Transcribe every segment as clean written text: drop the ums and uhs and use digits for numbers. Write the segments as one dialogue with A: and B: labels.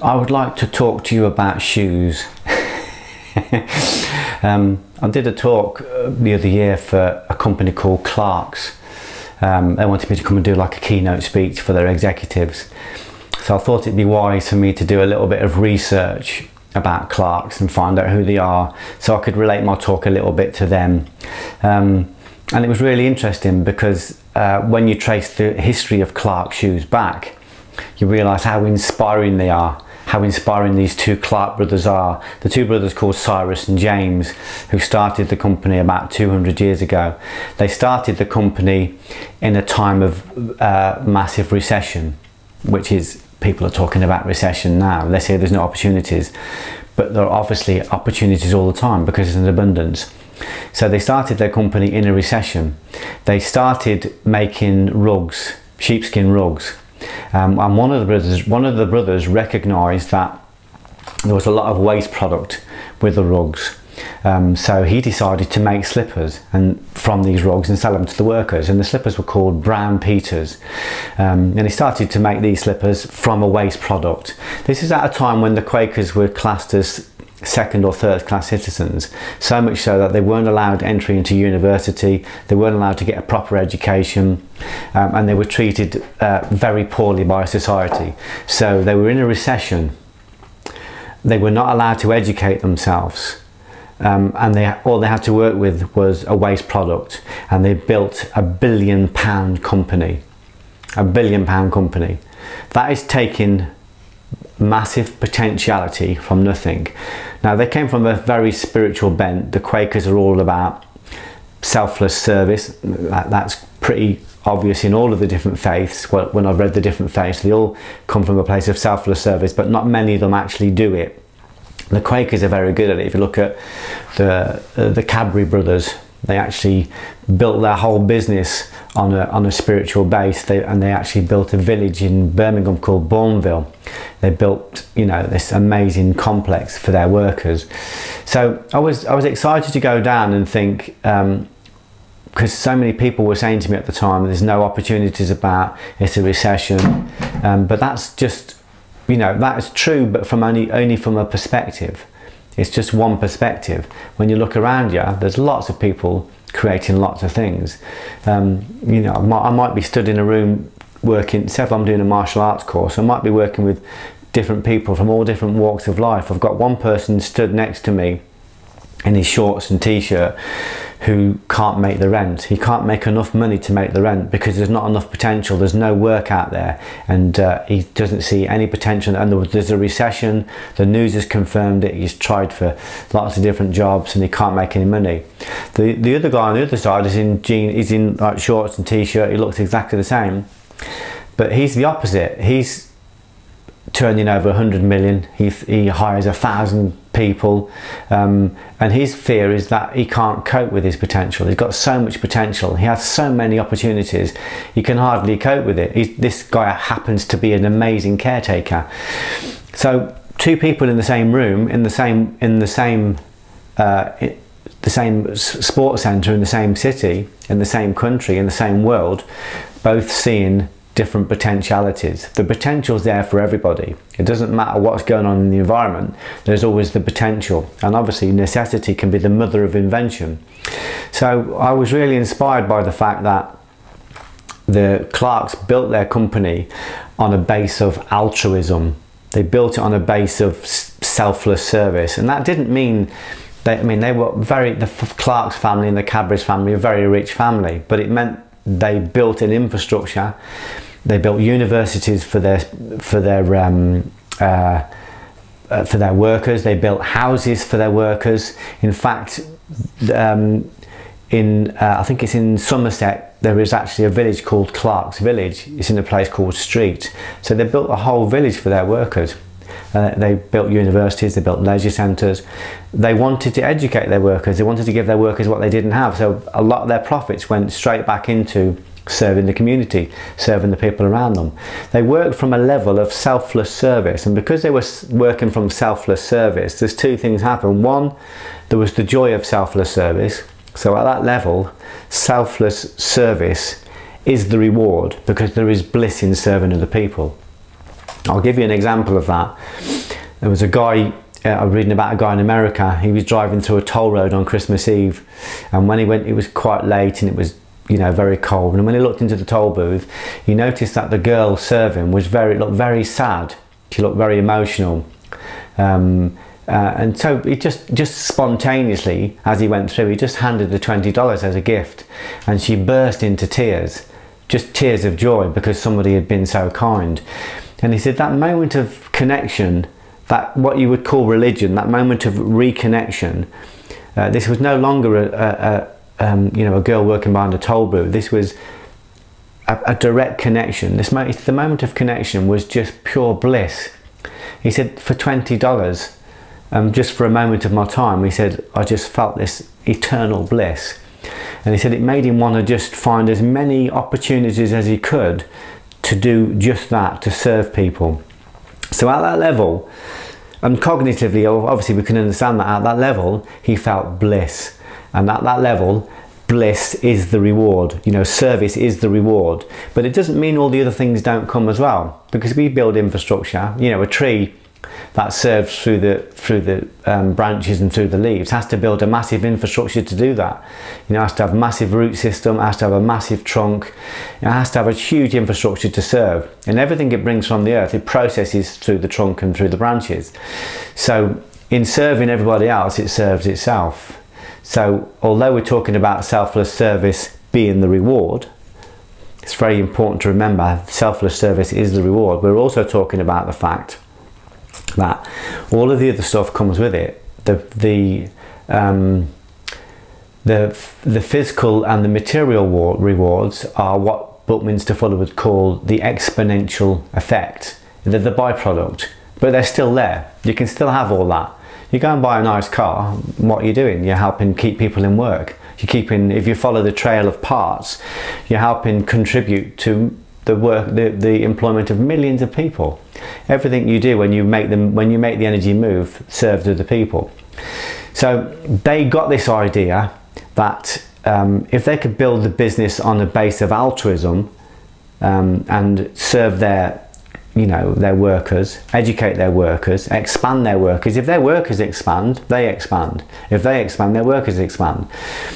A: I would like to talk to you about shoes. I did a talk the other year for a company called Clarks. They wanted me to come and do like a keynote speech for their executives. So I thought it'd be wise for me to do a little bit of research about Clarks and find out who they are, so I could relate my talk a little bit to them. And it was really interesting because when you trace the history of Clark shoes back, you realise how inspiring they are, how inspiring these two Clark brothers are. The two brothers called Cyrus and James, who started the company about 200 years ago. They started the company in a time of massive recession, which is, people are talking about recession now. They say there's no opportunities, but there are obviously opportunities all the time because there's an abundance. So they started their company in a recession. They started making rugs, sheepskin rugs. And one of the brothers recognised that there was a lot of waste product with the rugs. So he decided to make slippers from these rugs and sell them to the workers, and the slippers were called Brown Peters. And he started to make these slippers from a waste product. This is at a time when the Quakers were classed as second or third class citizens, so much so that they weren't allowed entry into university, they weren't allowed to get a proper education, and they were treated very poorly by society. So they were in a recession, they were not allowed to educate themselves, and all they had to work with was a waste product, and they built £1 billion company. £1 billion company. That is taking massive potentiality from nothing. Now, they came from a very spiritual bent. The Quakers are all about selfless service. That's pretty obvious in all of the different faiths. When I've read the different faiths, they all come from a place of selfless service, but not many of them actually do it. The Quakers are very good at it. If you look at the Cadbury brothers, they actually built their whole business on a spiritual base. They actually built a village in Birmingham called Bourneville. They built, you know, this amazing complex for their workers. So I was excited to go down and think, because so many people were saying to me at the time, there's no opportunities about, it's a recession. But that's just, you know, that is true, but from only from a perspective. It's just one perspective. When you look around you, there's lots of people creating lots of things. You know, I might be stood in a room working, say if I'm doing a martial arts course, I might be working with different people from all different walks of life. I've got one person stood next to me in his shorts and t-shirt who can't make the rent. He can't make enough money to make the rent because there's not enough potential, there's no work out there, and he doesn't see any potential. And there's a recession, the news has confirmed it, he's tried for lots of different jobs and he can't make any money. The other guy on the other side is in like shorts and t-shirt, he looks exactly the same, but he's the opposite. He's turning over 100 million, he hires 1,000 people, and his fear is that he can't cope with his potential. He's got so much potential, he has so many opportunities, he can hardly cope with it. This guy happens to be an amazing caretaker. So two people in the same room, in the same sports centre, in the same city, in the same country, in the same world, both seeing different potentialities. The potential's there for everybody. It doesn't matter what's going on in the environment, there's always the potential. And obviously necessity can be the mother of invention. So I was really inspired by the fact that the Clarks built their company on a base of altruism. They built it on a base of selfless service. And that didn't mean, they were the Clarks family and the Cadbury's family, a very rich family, but it meant they built an infrastructure. They built universities for their workers. They built houses for their workers. In fact, I think it's in Somerset, there is actually a village called Clark's Village. It's in a place called Street. So they built a whole village for their workers. They built universities, they built leisure centres. They wanted to educate their workers, they wanted to give their workers what they didn't have. So a lot of their profits went straight back into serving the community, serving the people around them. They worked from a level of selfless service, and because they were working from selfless service, there's two things happen. One, there was the joy of selfless service. So at that level, selfless service is the reward because there is bliss in serving other people. I'll give you an example of that. There was a guy, I was reading about a guy in America. He was driving through a toll road on Christmas Eve, and when he went, it was quite late and it was, you know, very cold. And when he looked into the toll booth, he noticed that the girl serving was looked very sad. She looked very emotional. And so he just spontaneously, as he went through, he just handed her $20 as a gift, and she burst into tears, just tears of joy, because somebody had been so kind. And he said that moment of connection, that what you would call religion, that moment of reconnection, this was no longer you know, a girl working behind a toll booth. This was a direct connection. The moment of connection was just pure bliss. He said, for $20, just for a moment of my time, he said, I just felt this eternal bliss. And he said it made him want to just find as many opportunities as he could to do just that, to serve people. So at that level, and cognitively, obviously we can understand that at that level, he felt bliss. And at that level, bliss is the reward. You know, service is the reward. But it doesn't mean all the other things don't come as well, because we build infrastructure. You know, a tree that serves through the branches and through the leaves has to build a massive infrastructure to do that. You know, it has to have a massive root system, it has to have a massive trunk, it has to have a huge infrastructure to serve, and everything it brings from the earth it processes through the trunk and through the branches. So in serving everybody else, it serves itself. So although we're talking about selfless service being the reward, it's very important to remember selfless service is the reward. We're also talking about the fact that all of the other stuff comes with it. The physical and the material rewards are what Buckminster Fuller would call the exponential effect. They're the byproduct, but they're still there. You can still have all that. You go and buy a nice car, what are you doing? You're helping keep people in work. You're keeping, if you follow the trail of parts, you're helping contribute to the employment of millions of people. Everything you do when you make the energy move serves other people. So they got this idea that if they could build the business on a base of altruism and serve their workers, educate their workers, expand their workers. If their workers expand, they expand. If they expand, their workers expand.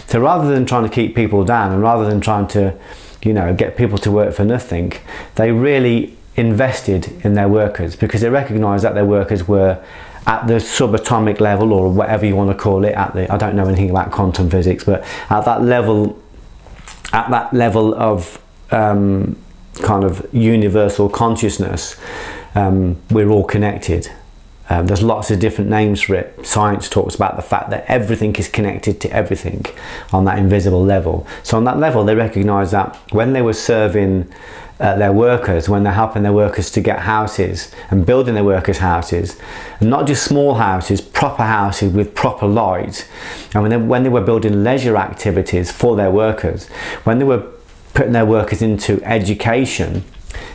A: So rather than trying to keep people down, and rather than trying to, you know, get people to work for nothing, they really invested in their workers, because they recognized that their workers were at the subatomic level, or whatever you want to call it, I don't know anything about quantum physics, but at that level of kind of universal consciousness, we're all connected. There's lots of different names for it. Science talks about the fact that everything is connected to everything on that invisible level. So on that level, they recognise that when they were serving their workers, when they're helping their workers to get houses and building their workers houses, and not just small houses, proper houses with proper light, and when they were building leisure activities for their workers, when they were putting their workers into education,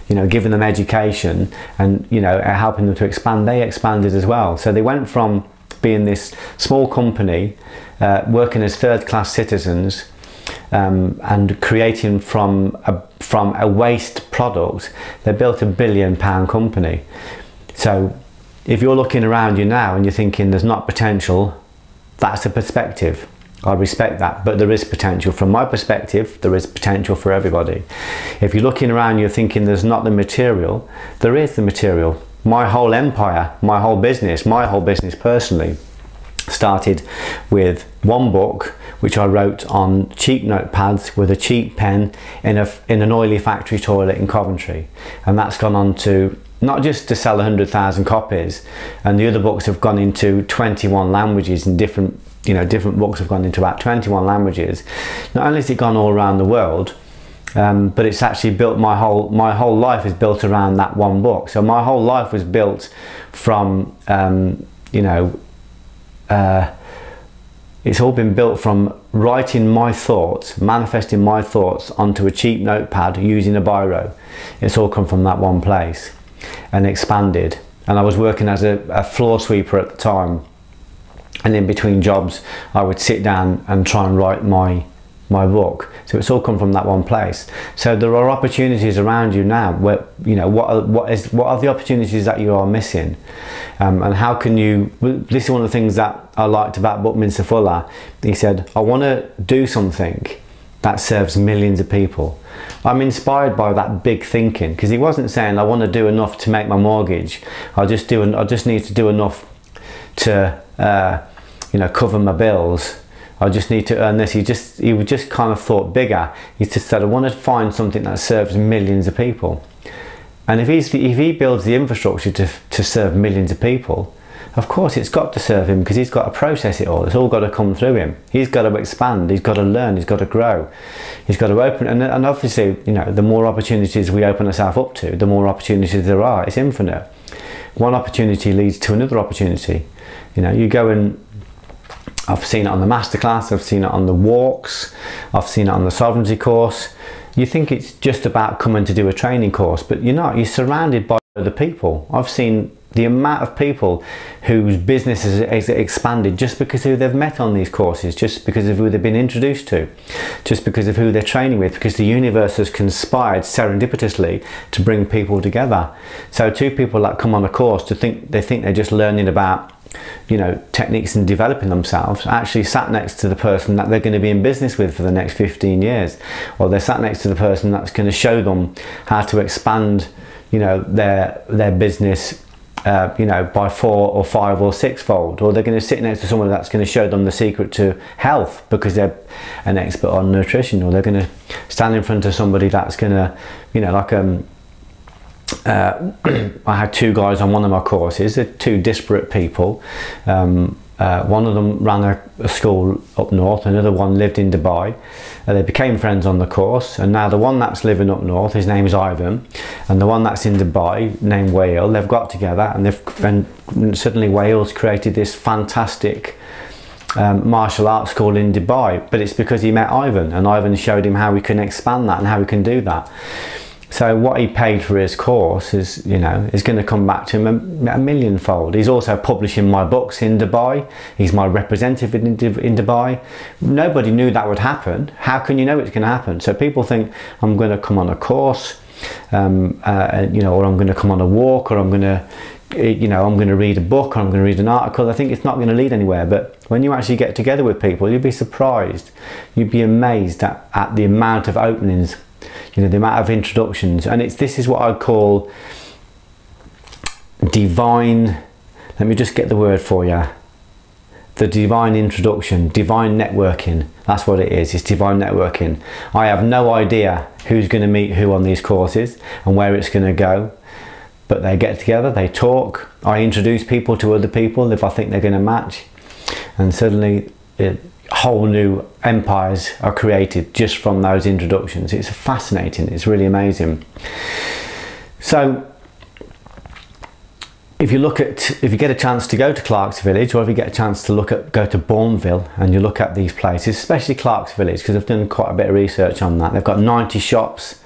A: you know, giving them education and, you know, helping them to expand, they expanded as well. So they went from being this small company, working as third-class citizens, and creating from a waste product, they built a £1 billion company. So if you're looking around you now and you're thinking there's not potential, that's a perspective. I respect that, but there is potential. From my perspective, there is potential for everybody. If you're looking around, you're thinking there's not the material, there is the material. My whole empire, my whole business personally, started with one book which I wrote on cheap notepads with a cheap pen in an oily factory toilet in Coventry, and that's gone on to not just to sell 100,000 copies, and the other books have gone into 21 languages, and different books have gone into about 21 languages. Not only has it gone all around the world, but it's actually built my whole life is built around that one book. So my whole life was built from it's all been built from writing my thoughts, manifesting my thoughts onto a cheap notepad using a biro. It's all come from that one place and expanded. And I was working as a floor sweeper at the time, and in between jobs I would sit down and try and write my my book. So it's all come from that one place. So there are opportunities around you now where, you know, what are the opportunities that you are missing, and how can you, this is one of the things that I liked about Buckminster Fuller. He said, I want to do something that serves millions of people. I'm inspired by that big thinking, because he wasn't saying I want to do enough to make my mortgage. I just need to do enough to you know, cover my bills. I just need to earn this. He just kind of thought bigger. He just said, I want to find something that serves millions of people. And if he builds the infrastructure to serve millions of people, of course it's got to serve him, because he's got to process it all. It's all got to come through him. He's got to expand, he's got to learn, he's got to grow, he's got to open, and obviously, you know, the more opportunities we open ourselves up to, the more opportunities there are. It's infinite. One opportunity leads to another opportunity. You know, you go and, I've seen it on the masterclass, I've seen it on the walks, I've seen it on the sovereignty course. You think it's just about coming to do a training course, but you're not. You're surrounded by other people. I've seen the amount of people whose businesses has expanded just because of who they've met on these courses, just because of who they've been introduced to, just because of who they're training with, because the universe has conspired serendipitously to bring people together. So two people that come on a course they think they're just learning about, you know, techniques and developing themselves, actually sat next to the person that they're going to be in business with for the next 15 years, or they're sat next to the person that's going to show them how to expand, you know, their business, you know, by 4 or 5 or 6-fold, or they're going to sit next to someone that's going to show them the secret to health because they're an expert on nutrition, or they're going to stand in front of somebody that's going to, you know, like I had 2 guys on one of my courses. They're 2 disparate people. One of them ran a school up north, another one lived in Dubai. They became friends on the course, and now the one that's living up north, his name is Ivan, and the one that's in Dubai, named Whale, they've got together, and suddenly Wales created this fantastic martial arts school in Dubai. But it's because he met Ivan, and Ivan showed him how we can expand that and how we can do that. So what he paid for his course is, you know, is going to come back to him a millionfold. He's also publishing my books in Dubai. He's my representative in Dubai. Nobody knew that would happen. How can you know it's going to happen? So people think I'm going to come on a course, you know, or I'm going to come on a walk, or I'm going to, you know, I'm going to read a book, or I'm going to read an article. I think it's not going to lead anywhere. But when you actually get together with people, you'll be surprised. You'd be amazed at the amount of openings, you know, the amount of introductions. And this is what I call divine, let me just get the word for you, the divine introduction, divine networking. That's what it is. It's divine networking. I have no idea who's going to meet who on these courses and where it's going to go, but they get together, they talk, I introduce people to other people if I think they're going to match, and suddenly whole new empires are created just from those introductions. It's fascinating. It's really amazing. So if you get a chance to go to Clark's Village, or if you get a chance to go to Bourneville and you look at these places, especially Clark's Village, because I've done quite a bit of research on that. They've got 90 shops,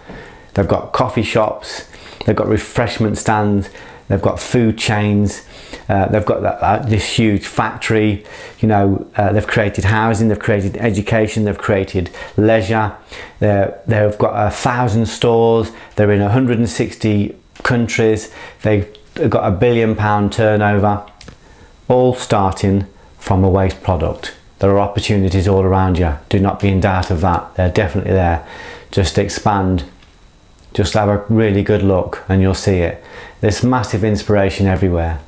A: they've got coffee shops, they've got refreshment stands, they've got food chains, they've got this huge factory, you know, they've created housing, they've created education, they've created leisure, they've got 1,000 stores, they're in 160 countries, they've got £1 billion turnover, all starting from a waste product. There are opportunities all around you. Do not be in doubt of that. They're definitely there. Just expand. Just have a really good look and you'll see it. There's massive inspiration everywhere.